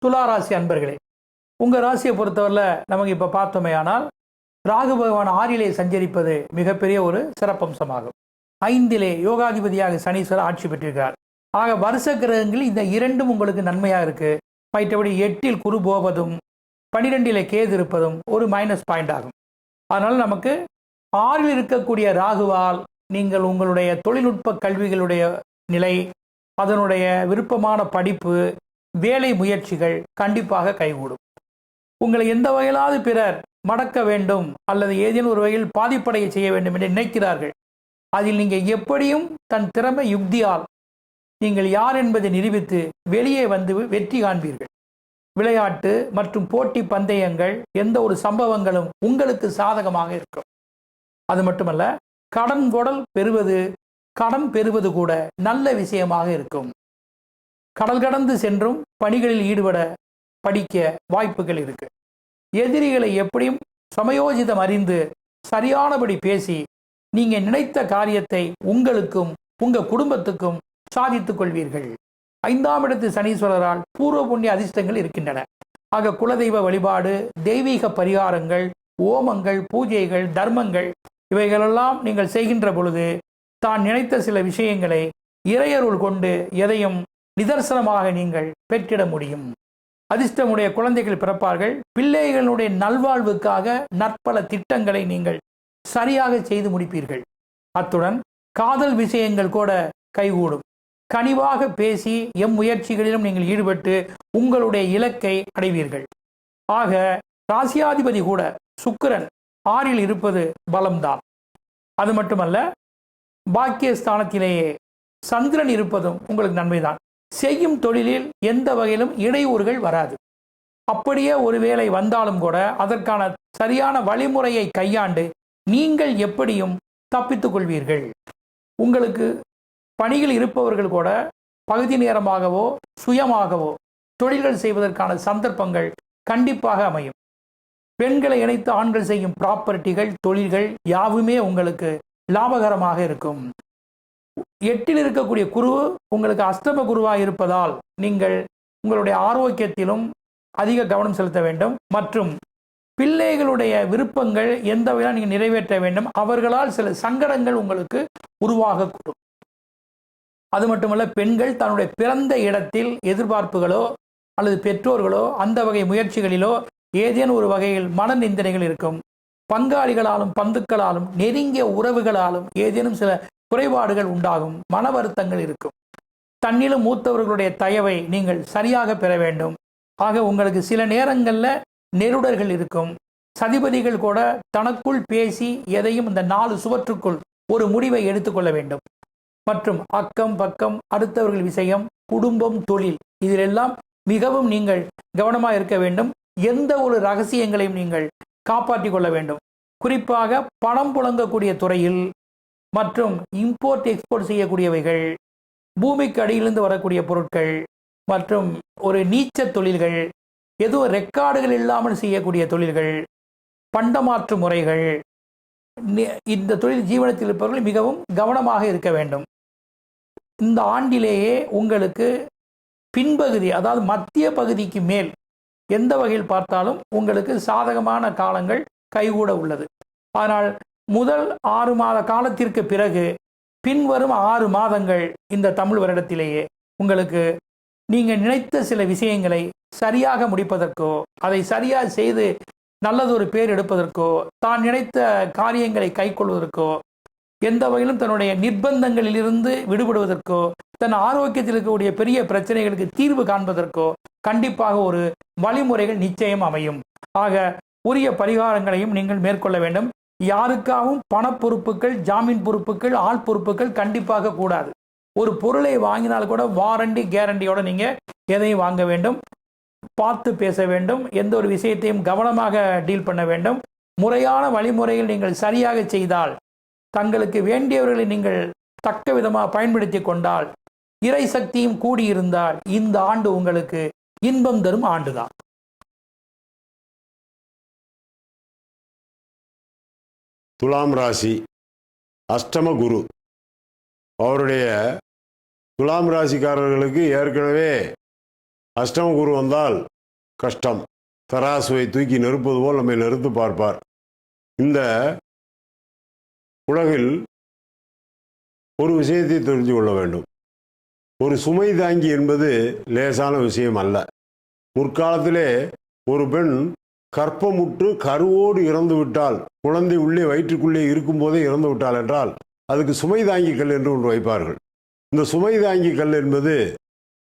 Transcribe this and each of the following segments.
துலா ராசி அன்பர்களே, உங்கள் ராசியை பொறுத்தவரையில் நமக்கு இப்போ பார்த்தோமே ஆனால் ராகு பகவான் 6லே சஞ்சரிப்பது மிகப்பெரிய ஒரு சிறப்பம்சமாகும். 5லே யோகாதிபதியாக சனீஸ்வரர் ஆட்சி பெற்றிருக்கிறார். ஆக வருஷ கிரகங்கள் இந்த இரண்டும் உங்களுக்கு நன்மையாக இருக்கு. மற்றபடி 8ல் குரு போவதும் 12லே கேது இருப்பதும் ஒரு மைனஸ் பாயிண்ட் ஆகும். அதனால் நமக்கு 6ல் இருக்கக்கூடிய ராகுவால் நீங்கள் உங்களுடைய தொழில்நுட்ப கல்விகளுடைய நிலை, அதனுடைய விருப்பமான படிப்பு, வேலை முயற்சிகள் கண்டிப்பாக கைகூடும். உங்களை எந்த வகையிலாவது பிறர் மடக்க வேண்டும் அல்லது ஏதேனும் ஒரு வகையில் பாதிப்படைய செய்ய வேண்டும் என்று நினைக்கிறார்கள். அதில் நீங்கள் எப்படியும் தன் திறமை யுக்தியால் நீங்கள் யார் என்பதை நிரூபித்து வெளியே வந்து வெற்றி காண்பீர்கள். விளையாட்டு மற்றும் போட்டி பந்தயங்கள், எந்த ஒரு சம்பவங்களும் உங்களுக்கு சாதகமாக இருக்கும். அது மட்டுமல்ல, கடன் பெறுவது கூட நல்ல விஷயமாக இருக்கும். கடல் கடந்து சென்றும் பணிகளில் ஈடுபட படிக்க வாய்ப்புகள் இருக்கு. எதிரிகளை எப்படியும் சமயோஜிதம் அறிந்து சரியானபடி பேசி நீங்க நினைத்த காரியத்தை உங்களுக்கும் உங்க குடும்பத்துக்கும் சாதித்துக் கொள்வீர்கள். 5ஆம் இடத்து சனீஸ்வரரால் பூர்வ புண்ணிய அதிர்ஷ்டங்கள் இருக்கின்றன. ஆக குலதெய்வ வழிபாடு, தெய்வீக பரிகாரங்கள், ஓமங்கள், பூஜைகள், தர்மங்கள் இவைகளெல்லாம் நீங்கள் செய்கின்ற பொழுது தான் நினைத்த சில விஷயங்களை இறையருள் கொண்டு எதையும் நிதர்சனமாக நீங்கள் பெற்றிட முடியும். அதிர்ஷ்டமுடைய குழந்தைகள் பிறப்பார்கள். பிள்ளைகளுடைய நல்வாழ்வுக்காக நற்பல திட்டங்களை நீங்கள் சரியாக செய்து முடிப்பீர்கள். அத்துடன் காதல் விஷயங்கள் கூட கைகூடும். கனிவாக பேசி முயற்சிகளிலும் நீங்கள் ஈடுபட்டு உங்களுடைய இலக்கை அடைவீர்கள். ஆக ராசியாதிபதி கூட சுக்கிரன் 6ல் இருப்பது பலம்தான். அது மட்டுமல்ல, பாக்கியஸ்தானத்திலேயே சந்திரன் இருப்பதும் உங்களுக்கு நன்மைதான். செய்யும் தொழிலில் எந்த வகையிலும் இடையூறுகள் வராது. அப்படியே ஒருவேளை வந்தாலும் கூட அதற்கான சரியான வழிமுறையை கையாண்டு நீங்கள் எப்படியும் தப்பித்துக் கொள்வீர்கள். உங்களுக்கு பணிகள் இருப்பவர்கள் கூட பகுதி நேரமாகவோ சுயமாகவோ தொழில்கள் செய்வதற்கான சந்தர்ப்பங்கள் கண்டிப்பாக அமையும். பெண்களை இணைத்து ஆண்கள் செய்யும் ப்ராப்பர்ட்டிகள், தொழில்கள் யாவுமே உங்களுக்கு லாபகரமாக இருக்கும். 8ல் இருக்கக்கூடிய குரு உங்களுக்கு அஷ்டம குருவாக இருப்பதால் நீங்கள் உங்களுடைய ஆரோக்கியத்திலும் அதிக கவனம் செலுத்த வேண்டும். மற்றும் பிள்ளைகளுடைய விருப்பங்கள் எந்த வகையில் நீங்கள் நிறைவேற்ற வேண்டும். அவர்களால் சில சங்கடங்கள் உங்களுக்கு உருவாகக்கூடும். அது மட்டுமல்ல, பெண்கள் தன்னுடைய பிறந்த இடத்தில் எதிர்பார்ப்புகளோ அல்லது பெற்றோர்களோ அந்த வகை முயற்சிகளிலோ ஏதேனும் ஒரு வகையில் மன நிந்தனைகள் இருக்கும். பங்காளிகளாலும் பந்துக்களாலும் நெருங்கிய உறவுகளாலும் ஏதேனும் சில குறைபாடுகள் உண்டாகும். மன வருத்தங்கள் இருக்கும். தன்னிலும் மூத்தவர்களுடைய தயவை நீங்கள் சரியாக பெற வேண்டும். ஆக உங்களுக்கு சில நேரங்களில் நெருடர்கள் இருக்கும். சதிபதிகள் கூட தனக்குள் பேசி எதையும் இந்த 4 சுவற்றுக்குள் ஒரு முடிவை எடுத்துக்கொள்ள வேண்டும். மற்றும் அக்கம் பக்கம், அடுத்தவர்கள் விஷயம், குடும்பம், தொழில் இதிலெல்லாம் மிகவும் நீங்கள் கவனமாக இருக்க வேண்டும். எந்த ஒரு ரகசியங்களையும் நீங்கள் காப்பாற்றிக் கொள்ள வேண்டும். குறிப்பாக பணம் புழங்கக்கூடிய துறையில் மற்றும் இம்போர்ட் எக்ஸ்போர்ட் செய்யக்கூடியவைகள், பூமிக்கு அடியிலிருந்து வரக்கூடிய பொருட்கள் மற்றும் ஒரு நீச்ச தொழில்கள், எதுவும் ரெக்கார்டுகள் இல்லாமல் செய்யக்கூடிய தொழில்கள், பண்டமாற்று முறைகள், இந்த தொழில் ஜீவனத்தில் இருப்பவர்கள் மிகவும் கவனமாக இருக்க வேண்டும். இந்த ஆண்டிலேயே உங்களுக்கு பின்பகுதி, அதாவது மத்திய பகுதிக்கு மேல் எந்த வகையில் பார்த்தாலும் உங்களுக்கு சாதகமான காலங்கள் கைகூட உள்ளது. ஆனால் முதல் 6 மாத காலத்திற்கு பிறகு பின்வரும் 6 மாதங்கள் இந்த தமிழ் வருடத்திலேயே உங்களுக்கு நீங்கள் நினைத்த சில விஷயங்களை சரியாக முடிப்பதற்கோ, அதை சரியாக செய்து நல்லதொரு பேர் எடுப்பதற்கோ, தான் நினைத்த காரியங்களை கைக்கொள்வதற்கோ, எந்த வகையிலும் தன்னுடைய நிர்பந்தங்களிலிருந்து விடுபடுவதற்கோ, தன் ஆரோக்கியத்தில் இருக்கக்கூடிய பெரிய பிரச்சனைகளுக்கு தீர்வு காண்பதற்கோ கண்டிப்பாக ஒரு வழிமுறைகள் நிச்சயம் அமையும். ஆக உரிய பரிகாரங்களையும் நீங்கள் மேற்கொள்ள வேண்டும். யாருக்காகவும் பண பொறுப்புகள், ஜாமீன் பொறுப்புகள், ஆள் பொறுப்புகள் கண்டிப்பாக கூடாது. ஒரு பொருளை வாங்கினால் கூட வாரண்டி கேரண்டியோட நீங்க எதையும் வாங்க வேண்டும். பார்த்து பேச வேண்டும். எந்த ஒரு விஷயத்தையும் கவனமாக டீல் பண்ண வேண்டும். முறையான வழிமுறையில் நீங்கள் சரியாக செய்தால், தங்களுக்கு வேண்டியவர்களை நீங்கள் தக்க விதமாக பயன்படுத்தி கொண்டால், இறை சக்தியும் கூடியிருந்தால் இந்த ஆண்டு உங்களுக்கு இன்பம் தரும் ஆண்டுதான். துலாம் ராசி அஷ்டம குரு அவருடைய துலாம் ராசிக்காரர்களுக்கு ஏற்கனவே அஷ்டம குரு வந்தால் கஷ்டம். தராசுவை தூக்கி நெருப்பது போல் நம்மை நெருத்து பார்ப்பார். இந்த உலகில் ஒரு விஷயத்தை தெரிஞ்சு கொள்ள வேண்டும். ஒரு சுமை தாங்கி என்பது லேசான விஷயம் அல்ல. முற்காலத்திலே ஒரு பெண் கற்பமுற்று கருவோடு இறந்து விட்டால், குழந்தை உள்ளே வயிற்றுக்குள்ளே இருக்கும்போதே இறந்து விட்டாள் என்றால் அதுக்கு சுமை தாங்கி கல் என்று ஒன்று வைப்பார்கள். இந்த சுமை தாங்கி கல் என்பது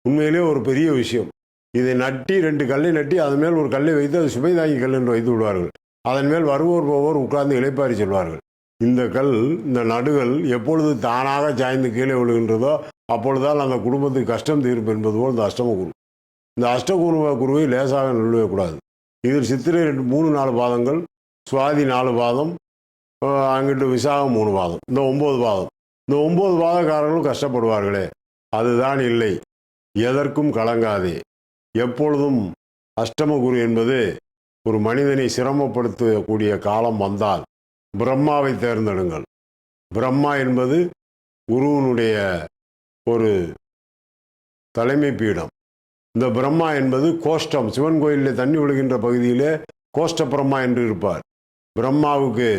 உண்மையிலே ஒரு பெரிய விஷயம். இதை நட்டி 2 கல்லை நட்டி அதன் மேல் ஒரு கல்லை வைத்து அது சுமை தாங்கி கல் என்று வைத்து விடுவார்கள். அதன் மேல் வருவோர் போவோர் உட்கார்ந்து இளைப்பாரி செல்வார்கள். இந்த கல், இந்த நடுகள் எப்பொழுது தானாக சாய்ந்து கீழே விழுகின்றதோ அப்பொழுதால் அந்த குடும்பத்துக்கு கஷ்டம் தீர்ப்பு என்பது போல் இந்த அஷ்டம குரு. இந்த அஷ்டகுருவ குருவை லேசாக நிறுவக்கூடாது. இதில் சித்திரை 3-4 பாதங்கள், சுவாதி 4 பாதம், அங்கிட்டு விசாகம் 3 பாதம், இந்த 9 பாதம். இந்த 9 பாதக்காரர்களும் கஷ்டப்படுவார்களே, அதுதான் இல்லை. எதற்கும் கலங்காதே. எப்பொழுதும் அஷ்டம குரு என்பது ஒரு மனிதனை சிரமப்படுத்தக்கூடிய காலம் வந்தால் பிரம்மாவை தேர்ந்தெடுங்கள். பிரம்மா என்பது குருவினுடைய ஒரு தலைமை பீடம். இந்த பிரம்மா என்பது கோஷ்டம், சிவன் கோயிலில் தண்ணி விழுகின்ற பகுதியிலே கோஷ்ட பிரம்மா என்று இருப்பார். பிரம்மாவுக்கு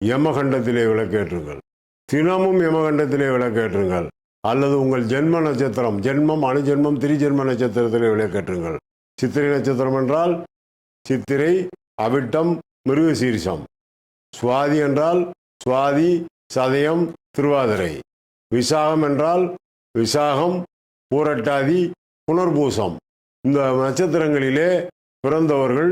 யமகண்டத்திலே விளக்கேற்றுங்கள். தினமும் யமகண்டத்திலே விளக்கேற்றுங்கள். அல்லது உங்கள் ஜென்ம நட்சத்திரம், ஜென்மம், அணுஜென்மம், திரிஜென்ம நட்சத்திரத்திலே விளக்கேற்றுங்கள். சித்திரை நட்சத்திரம் என்றால் சித்திரை, அவிட்டம், மிருகசீரிஷம். சுவாதி என்றால் சுவாதி, சதயம், திருவாதிரை. விசாகம் என்றால் விசாகம், பூரட்டாதி, புனர்பூசம். இந்த நட்சத்திரங்களிலே பிறந்தவர்கள்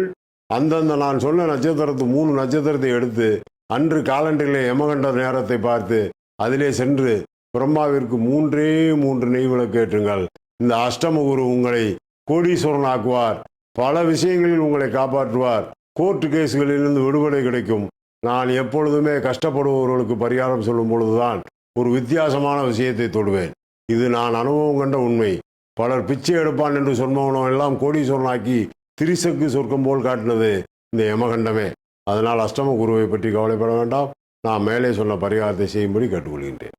அந்தந்த நான் சொன்ன நட்சத்திரத்து 3 நட்சத்திரத்தை எடுத்து அன்று காலண்டரிலே யமகண்ட நேரத்தை பார்த்து அதிலே சென்று பிரம்மாவிற்கு 3 நெய் விளக்கேற்றுங்கள். இந்த அஷ்டம குரு உங்களை கோடீஸ்வரன் ஆக்குவார். பல விஷயங்களில் உங்களை காப்பாற்றுவார். கோர்ட்டு கேஸுகளிலிருந்து விடுதலை கிடைக்கும். நான் எப்பொழுதுமே கஷ்டப்படுபவர்களுக்கு பரிகாரம் சொல்லும் பொழுதுதான் ஒரு வித்தியாசமான விஷயத்தை தொடுவேன். இது நான் அனுபவம் கண்ட உண்மை. பலர் பிச்சை எடுப்பான் என்று சொன்னவனோ எல்லாம் கோடீஸ்வரனாக்கி திரிசக்கு சொர்க்கம் போல் காட்டினது இந்த யமகண்டமே. அதனால் அஷ்டம குருவை பற்றி கவலைப்பட வேண்டாம். நான் மேலே சொன்ன பரிகாரத்தை செய்யும்படி கேட்டுக்கொள்கின்றேன்.